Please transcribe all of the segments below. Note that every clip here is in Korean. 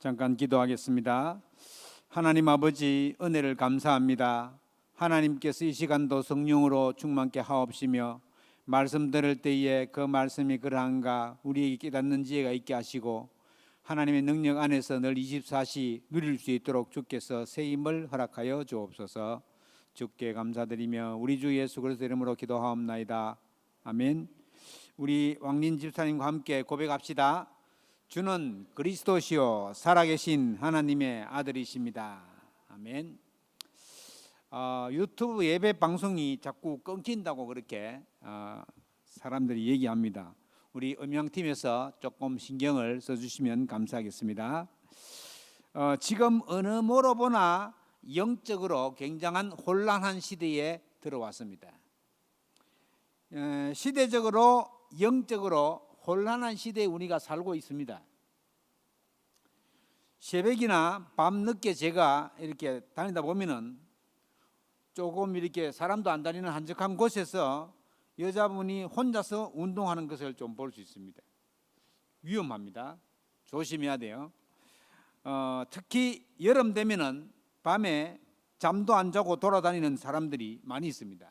잠깐 기도하겠습니다. 하나님 아버지, 은혜를 감사합니다. 하나님께서 이 시간도 성령으로 충만케 하옵시며 말씀 들을 때에 그 말씀이 그러한가 우리에게 깨닫는 지혜가 있게 하시고 하나님의 능력 안에서 늘 24시 누릴 수 있도록 주께서 새 힘을 허락하여 주옵소서. 주께 감사드리며 우리 주 예수 그리스도 이름으로 기도하옵나이다. 아멘. 우리 왕린 집사님과 함께 고백합시다. 주는 그리스도시요 살아계신 하나님의 아들이십니다. 아멘. 유튜브 예배 방송이 자꾸 끊긴다고 그렇게 사람들이 얘기합니다. 우리 음향팀에서 조금 신경을 써주시면 감사하겠습니다. 지금 어느 뭐로 보나 영적으로 굉장한 혼란한 시대에 들어왔습니다. 시대적으로 영적으로 혼란한 시대에 우리가 살고 있습니다. 새벽이나 밤늦게 제가 이렇게 다니다 보면은 조금 이렇게 사람도 안 다니는 한적한 곳에서 여자분이 혼자서 운동하는 것을 좀 볼 수 있습니다. 위험합니다. 조심해야 돼요. 특히 여름 되면은 밤에 잠도 안 자고 돌아다니는 사람들이 많이 있습니다.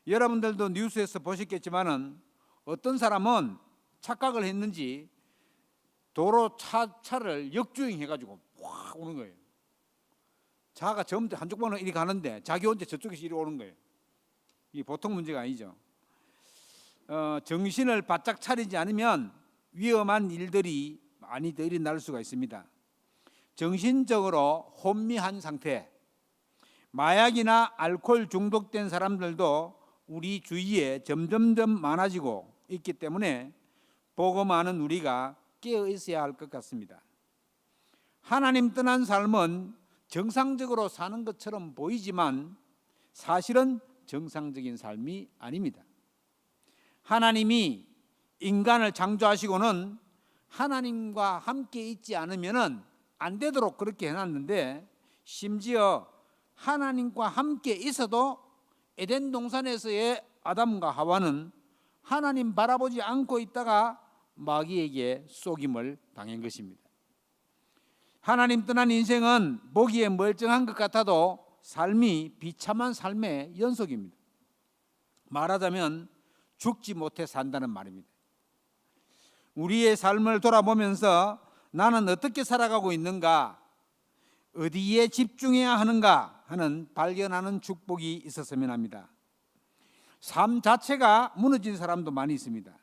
여러분들도 뉴스에서 보셨겠지만은 어떤 사람은 착각을 했는지 도로 차를 역주행해가지고 확 오는 거예요. 차가 전부 한쪽 방으로 이리 가는데 자기 혼자 저쪽에서 이리 오는 거예요. 이게 보통 문제가 아니죠. 정신을 바짝 차리지 않으면 위험한 일들이 많이 더 일어날 수가 있습니다. 정신적으로 혼미한 상태, 마약이나 알코올 중독된 사람들도 우리 주위에 점점점 많아지고 있기 때문에 복음하는 우리가 깨어 있어야 할 것 같습니다. 하나님 떠난 삶은 정상적으로 사는 것처럼 보이지만 사실은 정상적인 삶이 아닙니다. 하나님이 인간을 창조하시고는 하나님과 함께 있지 않으면 안 되도록 그렇게 해놨는데 심지어 하나님과 함께 있어도 에덴 동산에서의 아담과 하와는 하나님 바라보지 않고 있다가 마귀에게 속임을 당한 것입니다. 하나님 떠난 인생은 보기에 멀쩡한 것 같아도 삶이 비참한 삶의 연속입니다. 말하자면 죽지 못해 산다는 말입니다. 우리의 삶을 돌아보면서 나는 어떻게 살아가고 있는가, 어디에 집중해야 하는가 하는 발견하는 축복이 있었으면 합니다. 삶 자체가 무너진 사람도 많이 있습니다.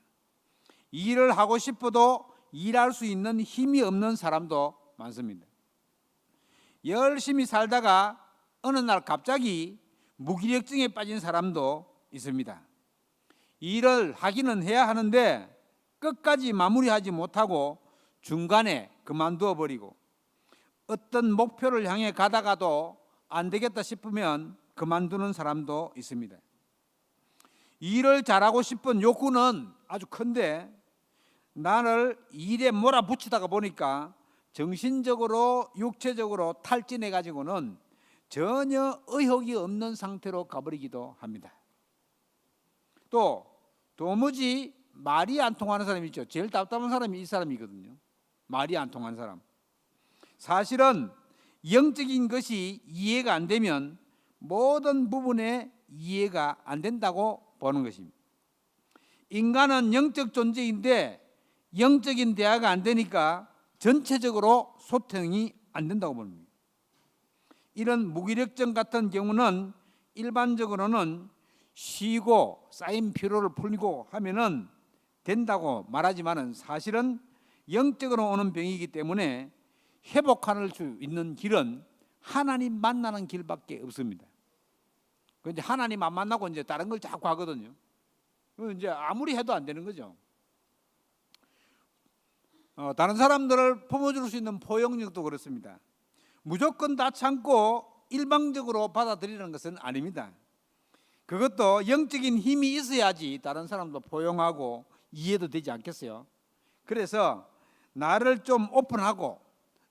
일을 하고 싶어도 일할 수 있는 힘이 없는 사람도 많습니다. 열심히 살다가 어느 날 갑자기 무기력증에 빠진 사람도 있습니다. 일을 하기는 해야 하는데 끝까지 마무리하지 못하고 중간에 그만두어 버리고 어떤 목표를 향해 가다가도 안 되겠다 싶으면 그만두는 사람도 있습니다. 일을 잘하고 싶은 욕구는 아주 큰데 나를 일에 몰아붙이다가 보니까 정신적으로 육체적으로 탈진해 가지고는 전혀 의욕이 없는 상태로 가버리기도 합니다. 또 도무지 말이 안 통하는 사람이 있죠. 제일 답답한 사람이 이 사람이거든요. 말이 안 통하는 사람. 사실은 영적인 것이 이해가 안 되면 모든 부분에 이해가 안 된다고 보는 것입니다. 인간은 영적 존재인데 영적인 대화가 안 되니까 전체적으로 소통이 안 된다고 봅니다. 이런 무기력증 같은 경우는 일반적으로는 쉬고 쌓인 피로를 풀고 하면은 된다고 말하지만은 사실은 영적으로 오는 병이기 때문에 회복할 수 있는 길은 하나님 만나는 길밖에 없습니다. 근데 하나님 안 만나고 이제 다른 걸 자꾸 하거든요. 이제 아무리 해도 안 되는 거죠. 다른 사람들을 품어줄 수 있는 포용력도 그렇습니다. 무조건 다 참고 일방적으로 받아들이는 것은 아닙니다. 그것도 영적인 힘이 있어야지 다른 사람도 포용하고 이해도 되지 않겠어요? 그래서 나를 좀 오픈하고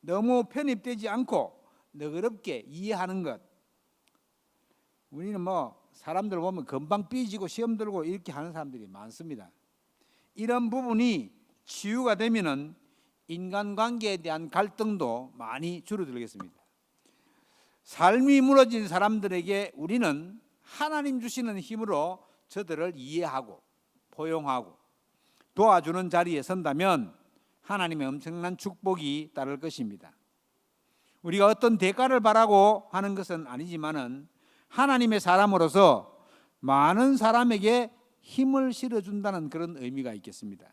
너무 편입되지 않고 너그럽게 이해하는 것. 우리는 사람들 보면 금방 삐지고 시험 들고 이렇게 하는 사람들이 많습니다. 이런 부분이 치유가 되면은 인간관계에 대한 갈등도 많이 줄어들겠습니다. 삶이 무너진 사람들에게 우리는 하나님 주시는 힘으로 저들을 이해하고 포용하고 도와주는 자리에 선다면 하나님의 엄청난 축복이 따를 것입니다. 우리가 어떤 대가를 바라고 하는 것은 아니지만은 하나님의 사람으로서 많은 사람에게 힘을 실어준다는 그런 의미가 있겠습니다.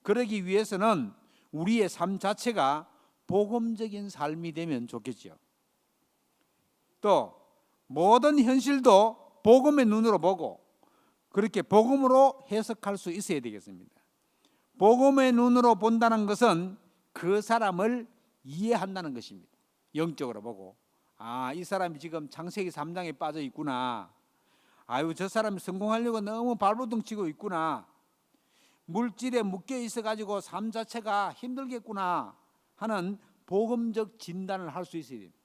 그러기 위해서는 우리의 삶 자체가 복음적인 삶이 되면 좋겠죠. 또 모든 현실도 복음의 눈으로 보고 그렇게 복음으로 해석할 수 있어야 되겠습니다. 복음의 눈으로 본다는 것은 그 사람을 이해한다는 것입니다. 영적으로 보고 이 사람이 지금 창세기 3장에 빠져 있구나. 아유, 저 사람이 성공하려고 너무 발버둥 치고 있구나. 물질에 묶여 있어 가지고 삶 자체가 힘들겠구나 하는 복음적 진단을 할 수 있어야 됩니다.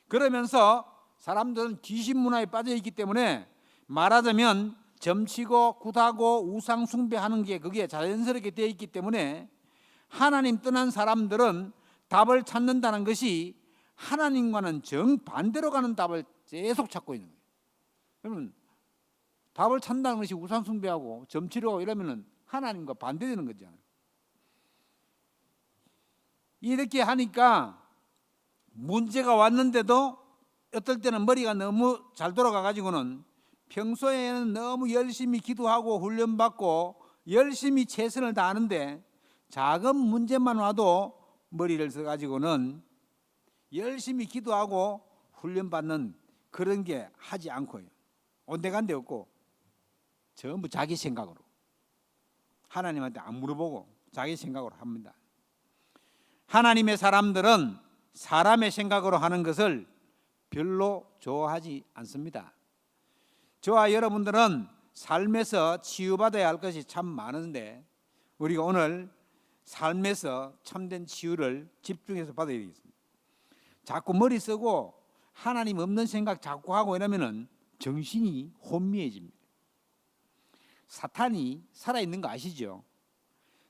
그러면서 사람들은 귀신 문화에 빠져 있기 때문에 말하자면 점치고 굿하고 우상 숭배하는 게 그게 자연스럽게 되어 있기 때문에 하나님 떠난 사람들은 답을 찾는다는 것이 하나님과는 정반대로 가는 답을 계속 찾고 있는 거예요. 그러면 답을 찾는다는 것이 우상 숭배하고 점치려고 이러면은 하나님과 반대되는 거잖아요. 이렇게 하니까 문제가 왔는데도 어떨 때는 머리가 너무 잘 돌아가 가지고는 평소에는 너무 열심히 기도하고 훈련받고 열심히 최선을 다하는데 작은 문제만 와도 머리를 써 가지고는 열심히 기도하고 훈련받는 그런 게 하지 않고요. 온데간데 없고 전부 자기 생각으로 하나님한테 안 물어보고 자기 생각으로 합니다. 하나님의 사람들은 사람의 생각으로 하는 것을 별로 좋아하지 않습니다. 저와 여러분들은 삶에서 치유받아야 할 것이 참 많은데 우리가 오늘 삶에서 참된 치유를 집중해서 받아야 되겠습니다. 자꾸 머리 쓰고 하나님 없는 생각 자꾸 하고 이러면은 정신이 혼미해집니다. 사탄이 살아있는 거 아시죠?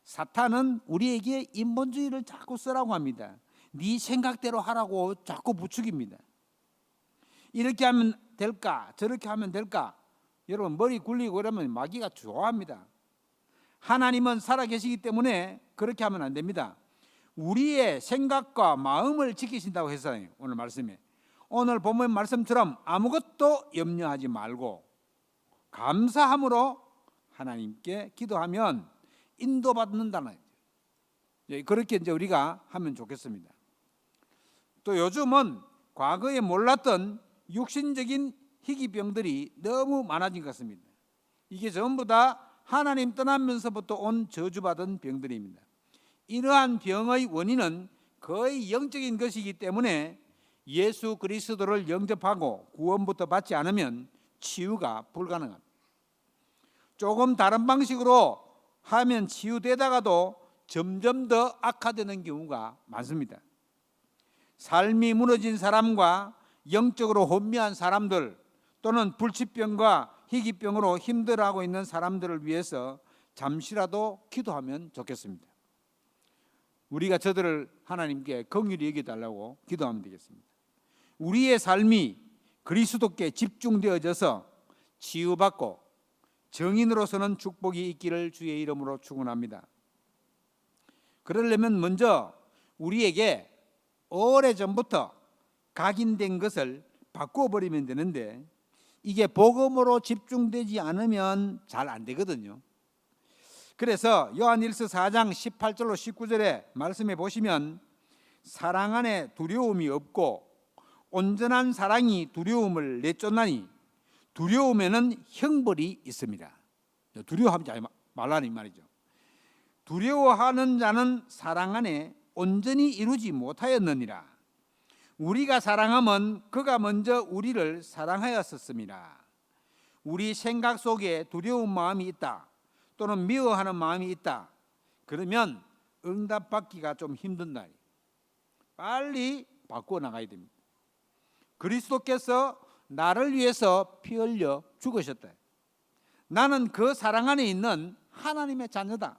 사탄은 우리에게 인본주의를 자꾸 쓰라고 합니다. 네 생각대로 하라고 자꾸 부추깁니다. 이렇게 하면 될까? 저렇게 하면 될까? 여러분 머리 굴리고 이러면 마귀가 좋아합니다. 하나님은 살아계시기 때문에 그렇게 하면 안 됩니다. 우리의 생각과 마음을 지키신다고 했어요. 오늘 말씀에. 오늘 본문 말씀처럼 아무것도 염려하지 말고 감사함으로 하나님께 기도하면 인도받는다는 거죠. 그렇게 이제 우리가 하면 좋겠습니다. 또 요즘은 과거에 몰랐던 육신적인 희귀병들이 너무 많아진 것 같습니다. 이게 전부 다 하나님 떠나면서부터 온 저주받은 병들입니다. 이러한 병의 원인은 거의 영적인 것이기 때문에 예수 그리스도를 영접하고 구원부터 받지 않으면 치유가 불가능합니다. 조금 다른 방식으로 하면 치유되다가도 점점 더 악화되는 경우가 많습니다. 삶이 무너진 사람과 영적으로 혼미한 사람들 또는 불치병과 희귀병으로 힘들어하고 있는 사람들을 위해서 잠시라도 기도하면 좋겠습니다. 우리가 저들을 하나님께 긍휼히 여겨달라고 기도하면 되겠습니다. 우리의 삶이 그리스도께 집중되어져서 치유받고 정인으로서는 축복이 있기를 주의 이름으로 축원합니다. 그러려면 먼저 우리에게 오래전부터 각인된 것을 바꿔버리면 되는데 이게 복음으로 집중되지 않으면 잘 안 되거든요. 그래서 요한일서 4장 18절로 19절에 말씀해 보시면 사랑 안에 두려움이 없고 온전한 사랑이 두려움을 내쫓나니 두려움에는 형벌이 있습니다. 두려워하지 말라는 말이죠. 두려워하는 자는 사랑 안에 온전히 이루지 못하였느니라. 우리가 사랑하면 그가 먼저 우리를 사랑하였었습니다. 우리 생각 속에 두려운 마음이 있다 또는 미워하는 마음이 있다 그러면 응답받기가 좀 힘든다. 빨리 바꾸어 나가야 됩니다. 그리스도께서 나를 위해서 피 흘려 죽으셨다. 나는 그 사랑 안에 있는 하나님의 자녀다.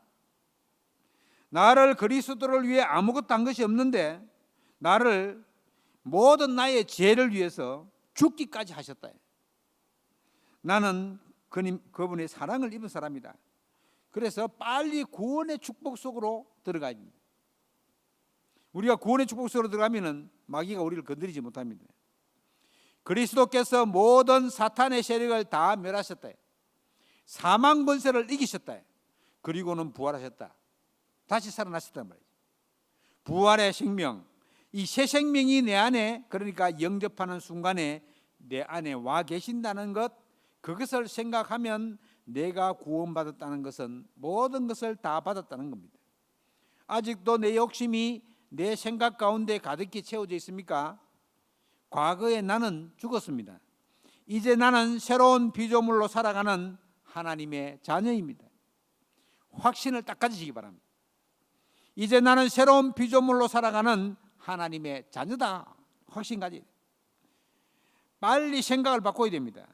나를 그리스도를 위해 아무것도 한 것이 없는데 나를 모든 나의 죄를 위해서 죽기까지 하셨다. 나는 그분의 사랑을 입은 사람이다. 그래서 빨리 구원의 축복 속으로 들어가야 됩니다. 우리가 구원의 축복 속으로 들어가면 마귀가 우리를 건드리지 못합니다. 그리스도께서 모든 사탄의 세력을 다 멸하셨다. 사망 권세를 이기셨다. 그리고는 부활하셨다. 다시 살아나셨단 말이죠. 부활의 생명, 이 새 생명이 내 안에, 그러니까 영접하는 순간에 내 안에 와 계신다는 것, 그것을 생각하면 내가 구원받았다는 것은 모든 것을 다 받았다는 겁니다. 아직도 내 욕심이 내 생각 가운데 가득히 채워져 있습니까? 과거에 나는 죽었습니다. 이제 나는 새로운 피조물로 살아가는 하나님의 자녀입니다. 확신을 딱 가지시기 바랍니다. 이제 나는 새로운 피조물로 살아가는 하나님의 자녀다. 확신 가지. 빨리 생각을 바꿔야 됩니다.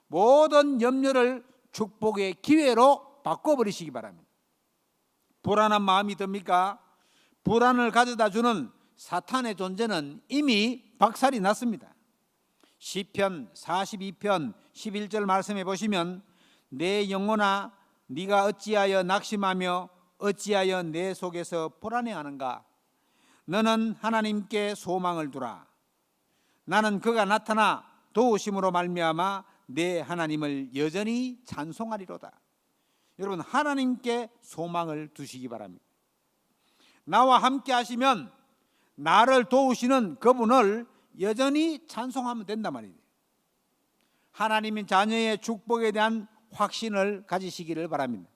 모든 염려를 축복의 기회로 바꿔버리시기 바랍니다. 불안한 마음이 듭니까? 불안을 가져다 주는 사탄의 존재는 이미 박살이 났습니다. 시편 42편 11절 말씀해 보시면 내 영혼아 네가 어찌하여 낙심하며 어찌하여 내 속에서 불안해하는가? 너는 하나님께 소망을 두라. 나는 그가 나타나 도우심으로 말미암아 내 하나님을 여전히 찬송하리로다. 여러분, 하나님께 소망을 두시기 바랍니다. 나와 함께 하시면 나를 도우시는 그분을 여전히 찬송하면 된단 말이에요. 하나님의 자녀의 축복에 대한 확신을 가지시기를 바랍니다.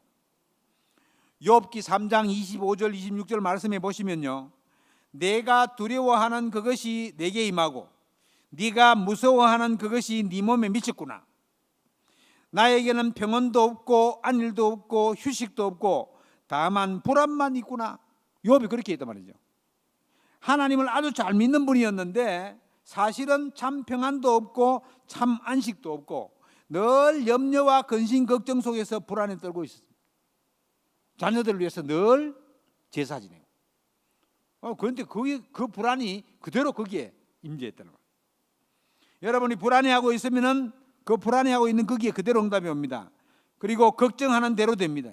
욥기 3장 25절 26절 말씀해 보시면요, 내가 두려워하는 그것이 내게 임하고 네가 무서워하는 그것이 네 몸에 미쳤구나. 나에게는 평온도 없고 안일도 없고 휴식도 없고 다만 불안만 있구나. 욥이 그렇게 했단 말이죠. 하나님을 아주 잘 믿는 분이었는데 사실은 참 평안도 없고 참 안식도 없고 늘 염려와 근심 걱정 속에서 불안에 떨고 있었습니다. 자녀들을 위해서 늘 제사 지내고. 그런데 그 불안이 그대로 거기에 임재했다는 거예요. 여러분이 불안해하고 있으면은 그 불안해하고 있는 거기에 그대로 응답이 옵니다. 그리고 걱정하는 대로 됩니다.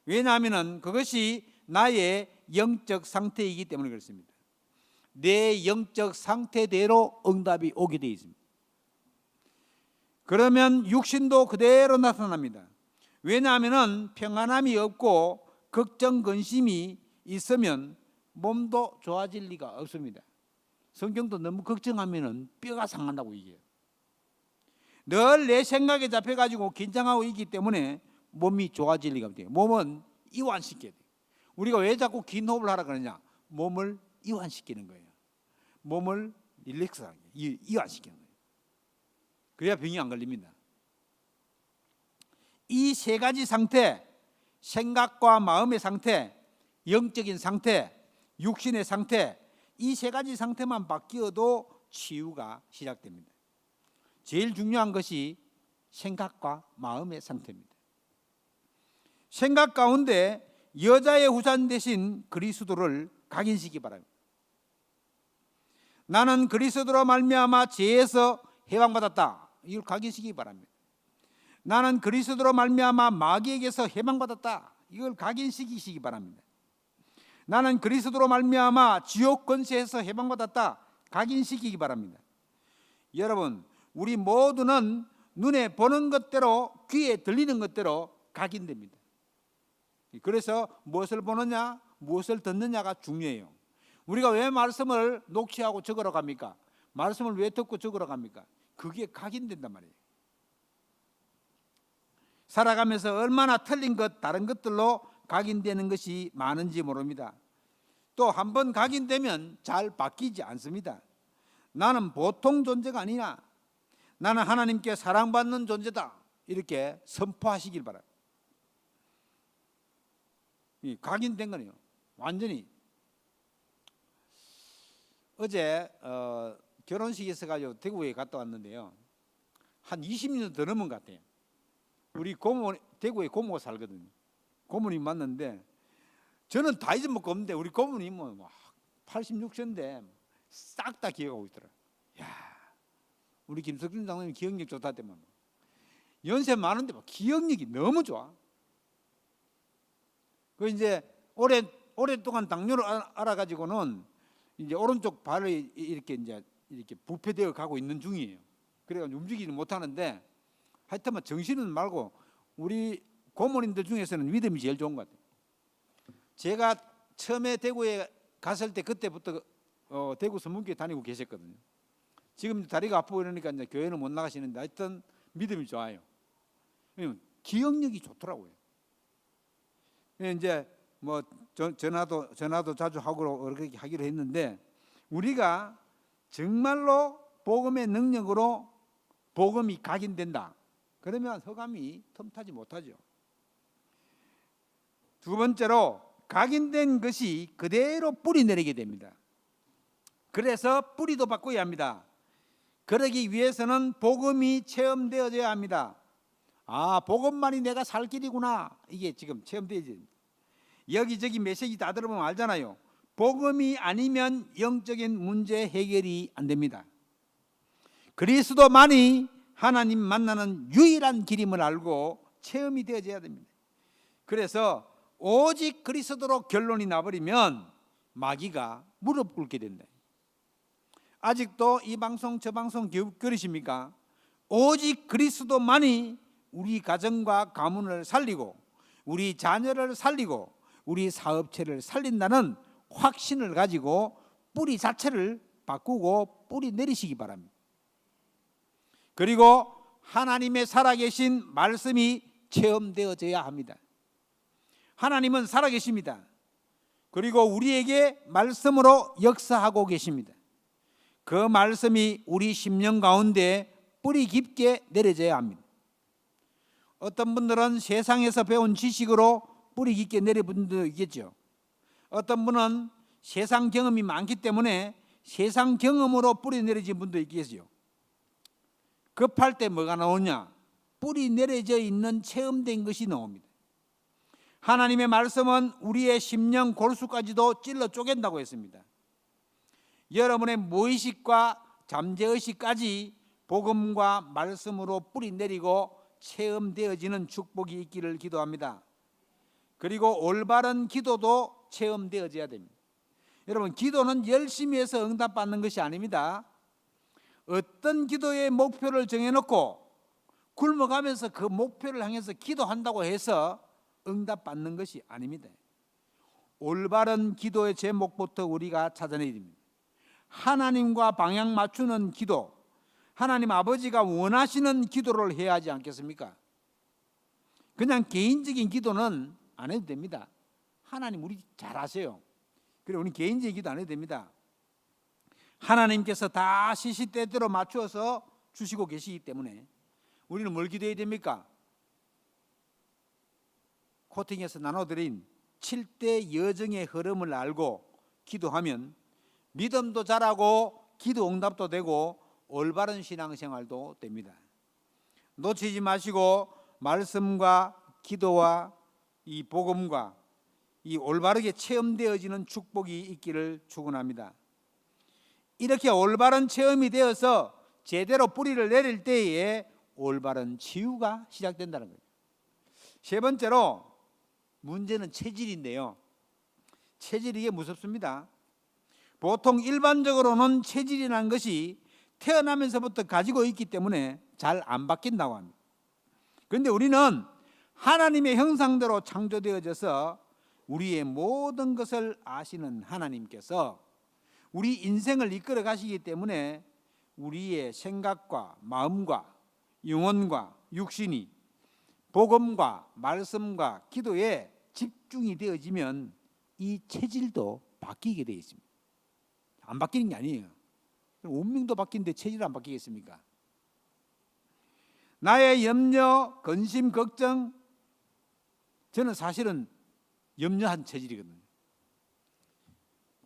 왜냐하면은 그것이 나의 영적 상태이기 때문에 그렇습니다. 내 영적 상태대로 응답이 오게 되어 있습니다. 그러면 육신도 그대로 나타납니다. 왜냐하면은 평안함이 없고 걱정 근심이 있으면 몸도 좋아질 리가 없습니다. 성경도 너무 걱정하면은 뼈가 상한다고 얘기해요. 늘 내 생각에 잡혀가지고 긴장하고 있기 때문에 몸이 좋아질 리가 없대요. 몸은 이완시켜야 돼요. 우리가 왜 자꾸 긴 호흡을 하라 그러냐? 몸을 이완시키는 거예요. 몸을 릴렉스하게 이완시키는 거예요. 그래야 병이 안 걸립니다. 이 세 가지 상태, 생각과 마음의 상태, 영적인 상태, 육신의 상태, 이 세 가지 상태만 바뀌어도 치유가 시작됩니다. 제일 중요한 것이 생각과 마음의 상태입니다. 생각 가운데 여자의 후산 대신 그리스도를 각인시키기 바랍니다. 나는 그리스도로 말미암아 죄에서 해방받았다. 이걸 각인시키기 바랍니다. 나는 그리스도로 말미암아 마귀에게서 해방받았다. 이걸 각인시키시기 바랍니다. 나는 그리스도로 말미암아 지옥 권세에서 해방받았다. 각인시키기 바랍니다. 여러분, 우리 모두는 눈에 보는 것대로 귀에 들리는 것대로 각인됩니다. 그래서 무엇을 보느냐, 무엇을 듣느냐가 중요해요. 우리가 왜 말씀을 녹취하고 적으러 갑니까? 말씀을 왜 듣고 적으러 갑니까? 그게 각인된단 말이에요. 살아가면서 얼마나 틀린 것, 다른 것들로 각인되는 것이 많은지 모릅니다. 또 한 번 각인되면 잘 바뀌지 않습니다. 나는 보통 존재가 아니야. 나는 하나님께 사랑받는 존재다. 이렇게 선포하시길 바랍니다. 각인된 거네요. 완전히. 어제 결혼식에 있어가지고 대구에 갔다 왔는데요. 한 20년 더 넘은 것 같아요. 우리 고모, 대구에 고모가 살거든요. 고모님 만났는데 저는 다 잊어먹고 없는데 우리 고모님은 뭐 86세인데 싹 다 기억하고 있더라. 야, 우리 김석준 장로님 기억력 좋다더만. 연세 많은데 막 기억력이 너무 좋아. 그 이제 오랫동안 당뇨를 알아가지고는 이제 오른쪽 발이 이렇게 부패되어 가고 있는 중이에요. 그래가지고 움직이지 못하는데 하여튼 정신은 말고 우리 고모님들 중에서는 믿음이 제일 좋은 것 같아요. 제가 처음에 대구에 갔을 때 그때부터 대구 선문교회 다니고 계셨거든요. 지금 다리가 아프고 이러니까 이제 교회는 못 나가시는데 하여튼 믿음이 좋아요. 기억력이 좋더라고요. 이제 뭐 전화도 자주 하고 그렇게 하기로 했는데 우리가 정말로 복음의 능력으로 복음이 각인된다. 그러면 흑암이 틈타지 못하죠. 두 번째로 각인된 것이 그대로 뿌리 내리게 됩니다. 그래서 뿌리도 바꿔야 합니다. 그러기 위해서는 복음이 체험되어져야 합니다. 아, 복음만이 내가 살 길이구나. 이게 지금 체험되지. 여기저기 메시지 다 들어보면 알잖아요. 복음이 아니면 영적인 문제 해결이 안 됩니다. 그리스도만이 하나님 만나는 유일한 길임을 알고 체험이 되어져야 됩니다. 그래서 오직 그리스도로 결론이 나버리면 마귀가 무릎 꿇게 된다. 아직도 이 방송 저 방송 그러십니까? 오직 그리스도만이 우리 가정과 가문을 살리고 우리 자녀를 살리고 우리 사업체를 살린다는 확신을 가지고 뿌리 자체를 바꾸고 뿌리 내리시기 바랍니다. 그리고 하나님의 살아계신 말씀이 체험되어져야 합니다. 하나님은 살아계십니다. 그리고 우리에게 말씀으로 역사하고 계십니다. 그 말씀이 우리 심령 가운데 뿌리 깊게 내려져야 합니다. 어떤 분들은 세상에서 배운 지식으로 뿌리 깊게 내려본 분도 있겠죠. 어떤 분은 세상 경험이 많기 때문에 세상 경험으로 뿌리 내려진 분도 있겠죠. 급할 때 뭐가 나오냐? 뿌리 내려져 있는 체험된 것이 나옵니다. 하나님의 말씀은 우리의 심령 골수까지도 찔러 쪼갠다고 했습니다. 여러분의 무의식과 잠재의식까지 복음과 말씀으로 뿌리 내리고 체험되어지는 축복이 있기를 기도합니다. 그리고 올바른 기도도 체험되어져야 됩니다. 여러분, 기도는 열심히 해서 응답받는 것이 아닙니다. 어떤 기도의 목표를 정해놓고 굶어가면서 그 목표를 향해서 기도한다고 해서 응답받는 것이 아닙니다. 올바른 기도의 제목부터 우리가 찾아내야 됩니다. 하나님과 방향 맞추는 기도, 하나님 아버지가 원하시는 기도를 해야 하지 않겠습니까? 그냥 개인적인 기도는 안 해도 됩니다. 하나님 우리 잘 아세요. 그래, 우리 개인적인 기도 안 해도 됩니다. 하나님께서 다 시시때때로 맞추어서 주시고 계시기 때문에 우리는 뭘 기도해야 됩니까? 코팅에서 나눠드린 7대 여정의 흐름을 알고 기도하면 믿음도 자라고 기도 응답도 되고 올바른 신앙생활도 됩니다. 놓치지 마시고 말씀과 기도와 이 복음과 이 올바르게 체험되어지는 축복이 있기를 축원합니다. 이렇게 올바른 체험이 되어서 제대로 뿌리를 내릴 때에 올바른 치유가 시작된다는 거예요. 세 번째로 문제는 체질인데요. 체질이 이게 무섭습니다. 보통 일반적으로는 체질이라는 것이 태어나면서부터 가지고 있기 때문에 잘 안 바뀐다고 합니다. 그런데 우리는 하나님의 형상대로 창조되어져서 우리의 모든 것을 아시는 하나님께서 우리 인생을 이끌어 가시기 때문에 우리의 생각과 마음과 영혼과 육신이 복음과 말씀과 기도에 집중이 되어지면 이 체질도 바뀌게 되어 있습니다. 안 바뀌는 게 아니에요. 운명도 바뀌는데 체질이 안 바뀌겠습니까? 나의 염려, 근심, 걱정, 저는 사실은 염려한 체질이거든요.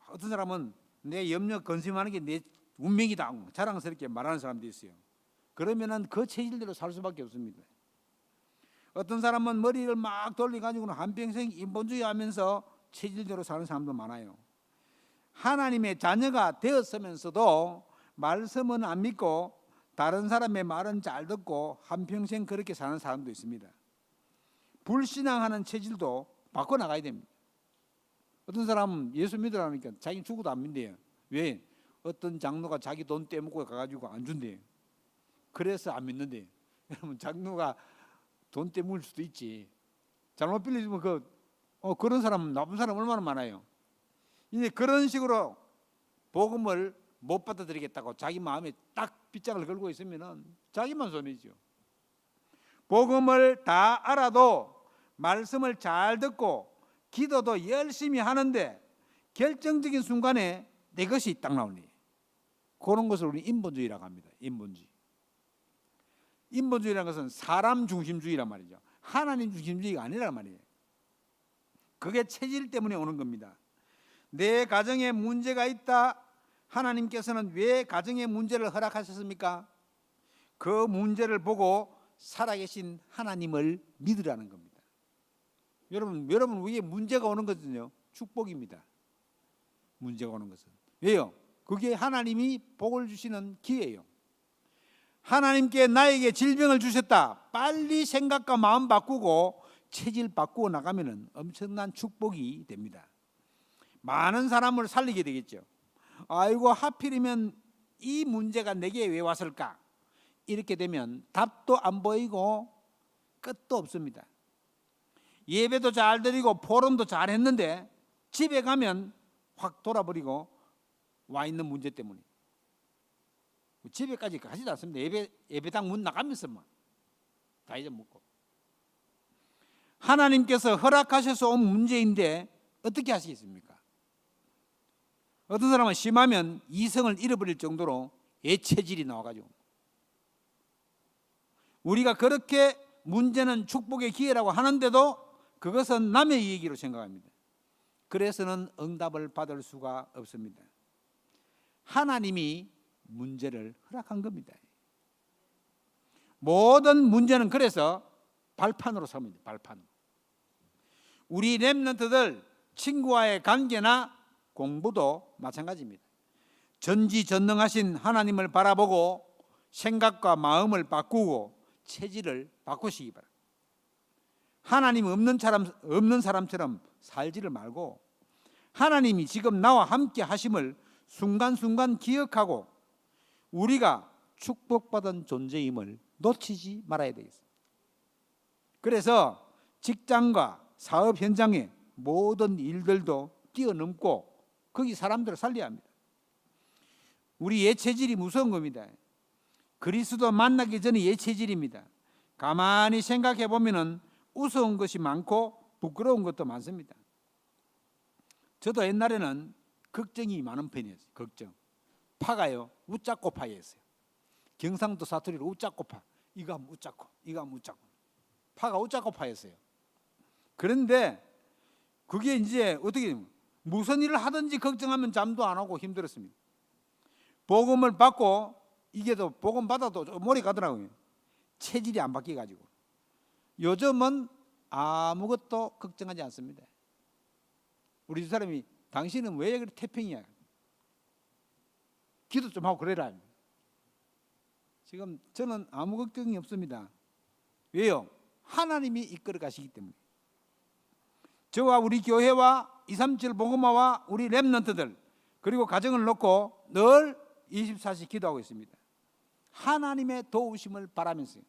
어떤 사람은 내 염려, 근심하는 게 내 운명이다 자랑스럽게 말하는 사람도 있어요. 그러면은 그 체질대로 살 수밖에 없습니다. 어떤 사람은 머리를 막 돌려가지고는 한평생 인본주의 하면서 체질대로 사는 사람도 많아요. 하나님의 자녀가 되었으면서도 말씀은 안 믿고 다른 사람의 말은 잘 듣고 한평생 그렇게 사는 사람도 있습니다. 불신앙하는 체질도 바꿔나가야 됩니다. 어떤 사람은 예수 믿으라니까 자기 죽어도 안 믿대요. 왜? 어떤 장로가 자기 돈 떼먹고 가가지고 안 준대요. 그래서 안 믿는데요. 여러분, 장로가 돈 떼먹을 수도 있지. 잘못 빌려주면 그런 사람, 나쁜 사람 얼마나 많아요. 이제 그런 식으로 복음을 못 받아들이겠다고 자기 마음에 딱 빗장을 걸고 있으면 자기만 손해죠. 복음을 다 알아도 말씀을 잘 듣고 기도도 열심히 하는데 결정적인 순간에 내 것이 딱 나오니, 그런 것을 우리 인본주의라고 합니다. 인본주의라는 것은 사람 중심주의란 말이죠. 하나님 중심주의가 아니란 말이에요. 그게 체질 때문에 오는 겁니다. 내 가정에 문제가 있다. 하나님께서는 왜 가정의 문제를 허락하셨습니까? 그 문제를 보고 살아계신 하나님을 믿으라는 겁니다. 여러분 위에 문제가 오는 것은요, 축복입니다. 문제가 오는 것은. 왜요? 그게 하나님이 복을 주시는 기회예요. 하나님께 나에게 질병을 주셨다. 빨리 생각과 마음 바꾸고 체질 바꾸어 나가면 엄청난 축복이 됩니다. 많은 사람을 살리게 되겠죠. 아이고, 하필이면 이 문제가 내게 왜 왔을까? 이렇게 되면 답도 안 보이고 끝도 없습니다. 예배도 잘 드리고 포럼도 잘 했는데 집에 가면 확 돌아버리고 와 있는 문제 때문에 집에까지 가지도 않습니다. 예배당 문 나가면서 다 잊어먹고. 하나님께서 허락하셔서 온 문제인데 어떻게 하시겠습니까? 어떤 사람은 심하면 이성을 잃어버릴 정도로 예체질이 나와가지고, 우리가 그렇게 문제는 축복의 기회라고 하는데도 그것은 남의 얘기로 생각합니다. 그래서는 응답을 받을 수가 없습니다. 하나님이 문제를 허락한 겁니다. 모든 문제는 그래서 발판으로 삼습니다. 발판. 우리 렘넌트들 친구와의 관계나 공부도 마찬가지입니다. 전지전능하신 하나님을 바라보고 생각과 마음을 바꾸고 체질을 바꾸시기 바랍니다. 하나님 없는 사람처럼 살지를 말고 하나님이 지금 나와 함께 하심을 순간순간 기억하고 우리가 축복받은 존재임을 놓치지 말아야 되겠습니다. 그래서 직장과 사업 현장의 모든 일들도 뛰어넘고 거기 사람들을 살려야 합니다. 우리 예체질이 무서운 겁니다. 그리스도 만나기 전에 예체질입니다. 가만히 생각해 보면은 우스운 것이 많고 부끄러운 것도 많습니다. 저도 옛날에는 걱정이 많은 편이었어요. 걱정. 파가요, 웃자고 파였어요. 경상도 사투리로 웃자고 파. 이거 하면 웃자고, 이거 하면 웃자고. 파가 웃자고 파였어요. 그런데 그게 이제 어떻게 무슨 일을 하든지 걱정하면 잠도 안 오고 힘들었습니다. 복음을 받고 이게 또 복음 받아도 머리 가더라고요. 체질이 안 바뀌어가지고 요즘은 아무것도 걱정하지 않습니다. 우리 두 사람이 당신은 왜 그렇게 태평이야? 기도 좀 하고 그래라. 지금 저는 아무 걱정이 없습니다. 왜요? 하나님이 이끌어 가시기 때문에. 저와 우리 교회와 237 복음화와 우리 렘넌트들 그리고 가정을 놓고 늘 24시 기도하고 있습니다. 하나님의 도우심을 바라면서요.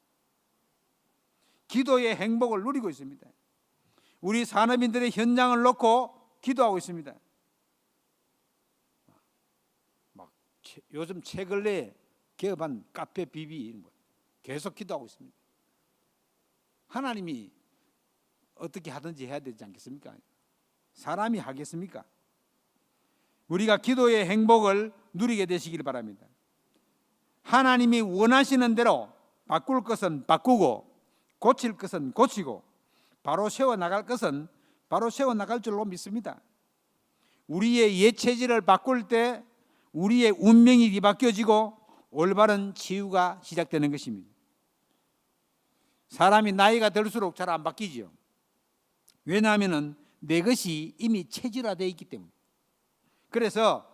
기도의 행복을 누리고 있습니다. 우리 산업인들의 현장을 놓고 기도하고 있습니다. 요즘 책을 내 개업한 카페 비비 계속 기도하고 있습니다. 하나님이 어떻게 하든지 해야 되지 않겠습니까? 사람이 하겠습니까? 우리가 기도의 행복을 누리게 되시길 바랍니다. 하나님이 원하시는 대로 바꿀 것은 바꾸고 고칠 것은 고치고 바로 세워나갈 것은 바로 세워나갈 줄로 믿습니다. 우리의 예체질을 바꿀 때 우리의 운명이 뒤바뀌어지고 올바른 치유가 시작되는 것입니다. 사람이 나이가 들수록 잘 안 바뀌죠. 왜냐하면 내 것이 이미 체질화되어 있기 때문에. 그래서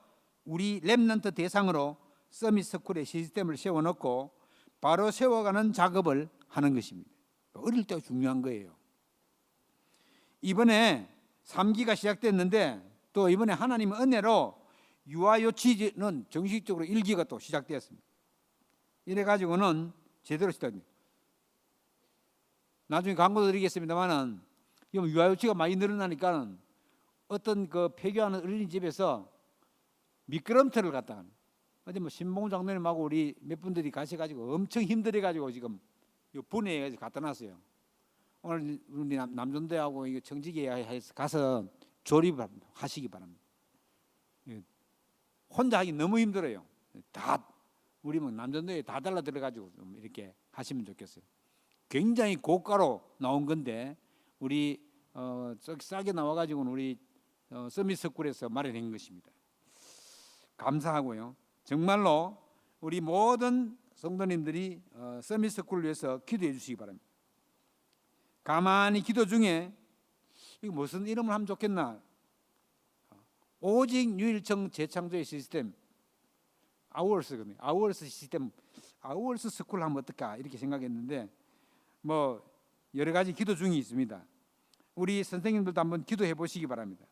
우리 렘넌트 대상으로 서밋 스쿨의 시스템을 세워놓고 바로 세워가는 작업을 하는 것입니다. 어릴 때가 중요한 거예요. 이번에 3기가 시작됐는데 또 이번에 하나님의 은혜로 유아요치는 정식적으로 1기가 또 시작되었습니다. 이래가지고는 제대로 시작됩니다. 나중에 광고 드리겠습니다만은 유아요치가 많이 늘어나니까는 어떤 그 폐교하는 어린이집에서 미끄럼틀을 갖다가 어제 뭐 신봉 장로님하고 우리 몇 분들이 가셔가지고 엄청 힘들어가지고 지금 분해해서 갖다 놨어요. 오늘 우리 남존대하고 이거 청지기에 가서 조립하시기 바랍니다. 혼자 하기 너무 힘들어요. 다 우리 뭐 남존대에 다 달라 들어가지고 좀 이렇게 하시면 좋겠어요. 굉장히 고가로 나온 건데 우리 싸게 나와가지고는 우리 서밋 스쿨에서 마련한 것입니다. 감사하고요. 정말로 우리 모든 성도님들이 서밋 스쿨을 위해서 기도해 주시기 바랍니다. 가만히 기도 중에 이거 무슨 이름을 하면 좋겠나? 오직 유일청 재창조의 시스템 아워스거든요. 아워스 시스템, 아워스 스쿨 하면 어떨까 이렇게 생각했는데 뭐 여러 가지 기도 중이 있습니다. 우리 선생님들도 한번 기도해 보시기 바랍니다.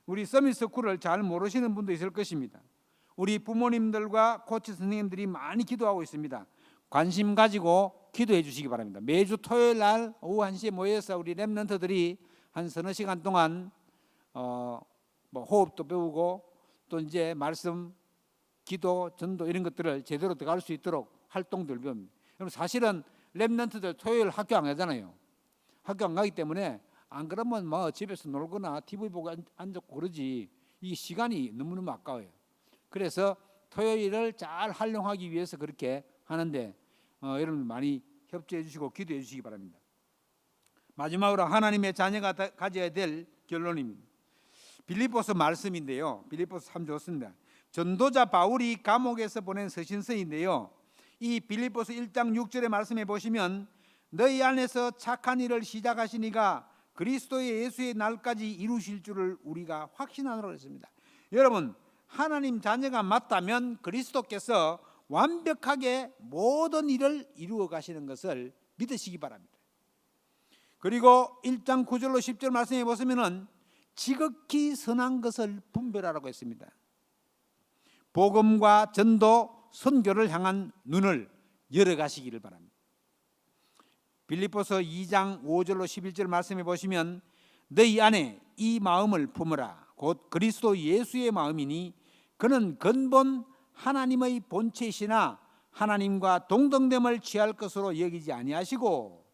우리 서밋 스쿨을 잘 모르시는 분도 있을 것입니다. 우리 부모님들과 코치 선생님들이 많이 기도하고 있습니다. 관심 가지고 기도해 주시기 바랍니다. 매주 토요일 날 오후 1시에 모여서 우리 렘넌트들이 한 서너 시간 동안 뭐 호흡도 배우고 또 이제 말씀, 기도, 전도 이런 것들을 제대로 들어갈 수 있도록 활동들 배웁니다. 여러분 사실은 렘넌트들 토요일 학교 안 가잖아요. 학교 안 가기 때문에 안 그러면 뭐 집에서 놀거나 TV 보고 앉았고 그러지 이 시간이 너무너무 아까워요. 그래서 토요일을 잘 활용하기 위해서 그렇게 하는데 여러분 많이 협조해 주시고 기도해 주시기 바랍니다. 마지막으로 하나님의 자녀가 가져야 될 결론입니다. 빌립보서 말씀인데요. 빌립보서 참 좋습니다. 전도자 바울이 감옥에서 보낸 서신서인데요. 이 빌립보서 1장 6절의 말씀에 보시면 너희 안에서 착한 일을 시작하신 이가 그리스도의 예수의 날까지 이루실 줄을 우리가 확신하노라 했습니다. 여러분 하나님 자녀가 맞다면 그리스도께서 완벽하게 모든 일을 이루어 가시는 것을 믿으시기 바랍니다. 그리고 1장 9절로 10절 말씀해 보시면은 지극히 선한 것을 분별하라고 했습니다. 복음과 전도, 선교를 향한 눈을 열어가시기를 바랍니다. 빌립보서 2장 5절로 11절 말씀해 보시면 너희 안에 이 마음을 품으라 곧 그리스도 예수의 마음이니 그는 근본 하나님의 본체이시나 하나님과 동등됨을 취할 것으로 여기지 아니하시고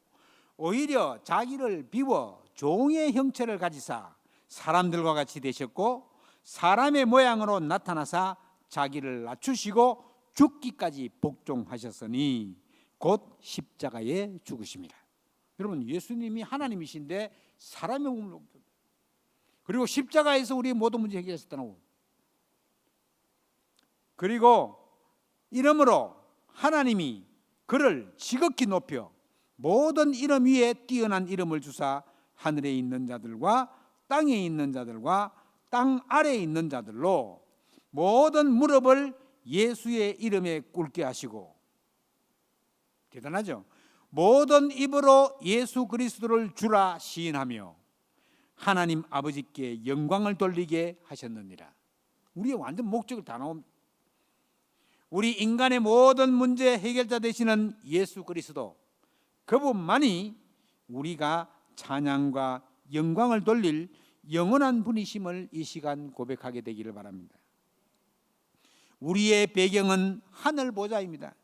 오히려 자기를 비워 종의 형체를 가지사 사람들과 같이 되셨고 사람의 모양으로 나타나사 자기를 낮추시고 죽기까지 복종하셨으니 곧 십자가에 죽으심이라. 여러분 예수님이 하나님이신데 사람의 몸을 그리고 십자가에서 우리의 모든 문제 해결하셨다고. 그리고 이러므로 하나님이 그를 지극히 높여 모든 이름 위에 뛰어난 이름을 주사 하늘에 있는 자들과 땅에 있는 자들과 땅 아래에 있는 자들로 모든 무릎을 예수의 이름에 꿇게 하시고 대단하죠. 모든 입으로 예수 그리스도를 주라 시인하며 하나님 아버지께 영광을 돌리게 하셨느니라. 우리의 완전 목적을 다 나옵니다. 우리 인간의 모든 문제 해결자 되시는 예수 그리스도 그분만이 우리가 찬양과 영광을 돌릴 영원한 분이심을 이 시간 고백하게 되기를 바랍니다. 우리의 배경은 하늘 보좌입니다.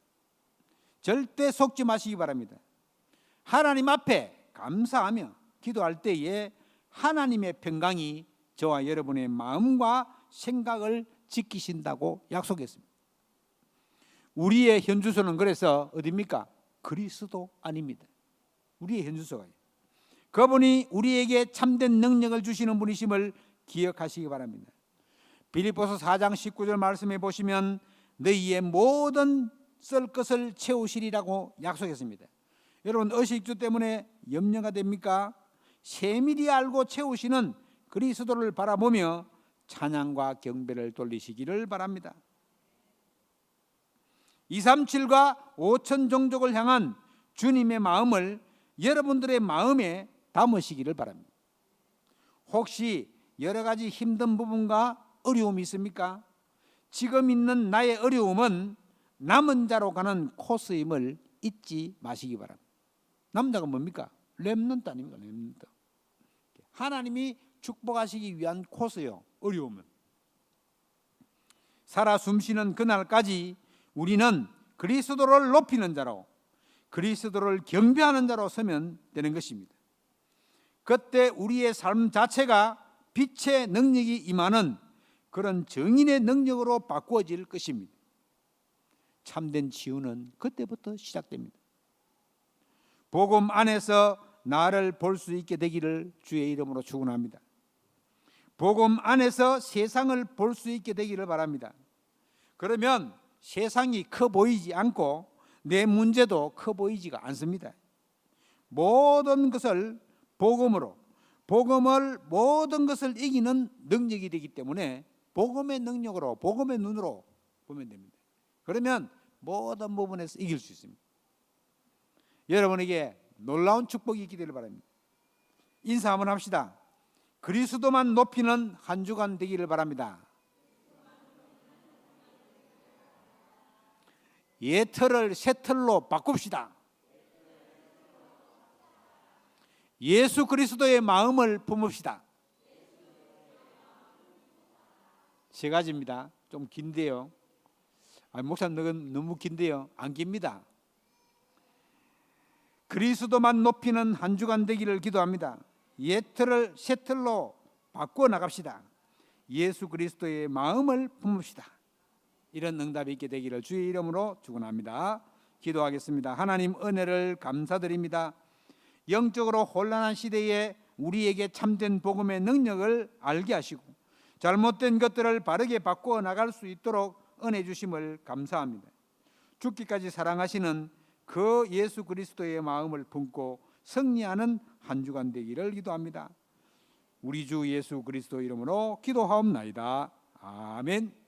절대 속지 마시기 바랍니다. 하나님 앞에 감사하며 기도할 때에 하나님의 평강이 저와 여러분의 마음과 생각을 지키신다고 약속했습니다. 우리의 현주소는 그래서 어디입니까? 그리스도 아닙니다. 우리의 현주소가 그분이 우리에게 참된 능력을 주시는 분이심을 기억하시기 바랍니다. 빌립보서 4장 19절 말씀해 보시면 너희의 모든 쓸 것을 채우시리라고 약속했습니다. 여러분 의식주 때문에 염려가 됩니까? 세밀히 알고 채우시는 그리스도를 바라보며 찬양과 경배를 돌리시기를 바랍니다. 237과 5천 종족을 향한 주님의 마음을 여러분들의 마음에 담으시기를 바랍니다. 혹시 여러 가지 힘든 부분과 어려움이 있습니까? 지금 있는 나의 어려움은 남은 자로 가는 코스임을 잊지 마시기 바랍니다. 남자가 뭡니까? 렘넌트 아닙니까? 렘넌트. 하나님이 축복하시기 위한 코스요. 어려움은. 살아 숨쉬는 그날까지 우리는 그리스도를 높이는 자로, 그리스도를 경배하는 자로 서면 되는 것입니다. 그때 우리의 삶 자체가 빛의 능력이 임하는 그런 정인의 능력으로 바꾸어질 것입니다. 참된 치유는 그때부터 시작됩니다. 복음 안에서 나를 볼 수 있게 되기를 주의 이름으로 축원합니다. 복음 안에서 세상을 볼 수 있게 되기를 바랍니다. 그러면 세상이 커 보이지 않고 내 문제도 커 보이지가 않습니다. 모든 것을 복음으로, 복음을 모든 것을 이기는 능력이 되기 때문에 복음의 능력으로, 복음의 눈으로 보면 됩니다. 그러면 모든 부분에서 이길 수 있습니다. 여러분에게 놀라운 축복이 있게 되기를 바랍니다. 인사 한번 합시다. 그리스도만 높이는 한 주간 되기를 바랍니다. 옛 틀을 새 틀로 바꿉시다. 예수 그리스도의 마음을 품읍시다. 세 가지입니다. 좀 긴데요. 목사님 너무 긴데요. 안 깁니다. 그리스도만 높이는 한 주간 되기를 기도합니다. 옛 틀을 새 틀로 바꾸어 나갑시다. 예수 그리스도의 마음을 품읍시다. 이런 응답이 있게 되기를 주의 이름으로 축원합니다. 기도하겠습니다. 하나님 은혜를 감사드립니다. 영적으로 혼란한 시대에 우리에게 참된 복음의 능력을 알게 하시고 잘못된 것들을 바르게 바꾸어 나갈 수 있도록 은혜 주심을 감사합니다. 죽기까지 사랑하시는 그 예수 그리스도의 마음을 품고 승리하는 한 주간 되기를 기도합니다. 우리 주 예수 그리스도 이름으로 기도하옵나이다. 아멘.